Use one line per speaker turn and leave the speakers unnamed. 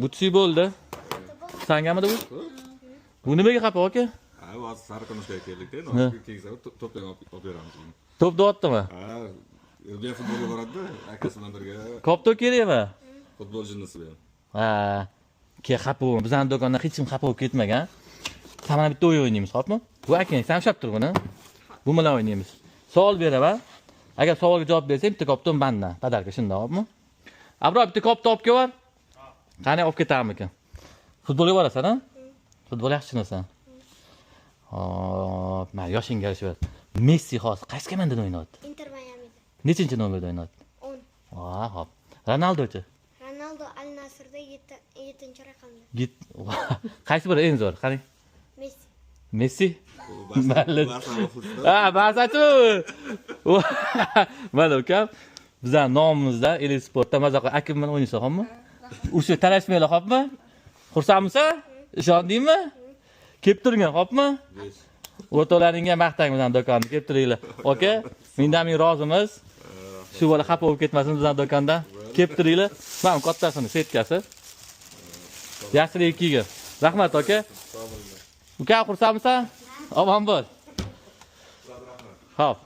Bu tusi bo'ldi. Sangamidi bu? Bu nimaga xafa aka?
Ha, hozir sariqnoshga keldik-da, keksa to'pdan olib beramiz.
Top deyaptimi?
Ha, Erdo'g'an futbolga boradi-da, akasi bilan birga.
Kopto kerakmi?
Futbol jinnisi bu.
Ha, ke xafa bo'lma. Bizning do'kondan hech kim xafa bo'lib ketmagan. Sen mana bitta o'yin o'ynaymiz, xo'pmi? Bu akang sen ushlab tur buni. Bu bilan o'ynaymiz. Savol beraman. Agar savolga javob bersang, bitta kopton bandan, padarka shunday, xo'pmi? Abro bitta kopton olib kelib. Qani olib ketarmikin? Futbolga borasan, ha? Futbol yaxshi tushinasan. Hop, men yoshingga yarashyapti. Messi hozir qaysi komandada o'ynayapti?
Inter Miami'da.
Nechinchi nomerda o'ynayapti?
10.
Ha, hop. Ronaldochi?
Ronaldo Al Nasrda 7-raqamda.
Git. Qaysi biri eng zo'r? Qarang.
Messi.
Messi? Mayli. Ha, Barsachi. Mana ukam, bizning nomimizda Elit Sportda mazoq akim bilan o'ynaysan, xo'pmi? O'sha talashmaylar, xo'pmi? Xursandmisan? Ishondingmi? Kelib turgan, xo'pmi? O'rtolaringga maqtang bizning do'konni, kelib turinglar. Aka, mendan men rozimiz. Shu bola xafa bo'lib ketmasin bizning do'konda. Kelib turinglar. Mana kattasini setkasi. Yaxshilik kiygin. Rahmat aka. Uka, xursandmisan? Omon bo'l. Xo'p.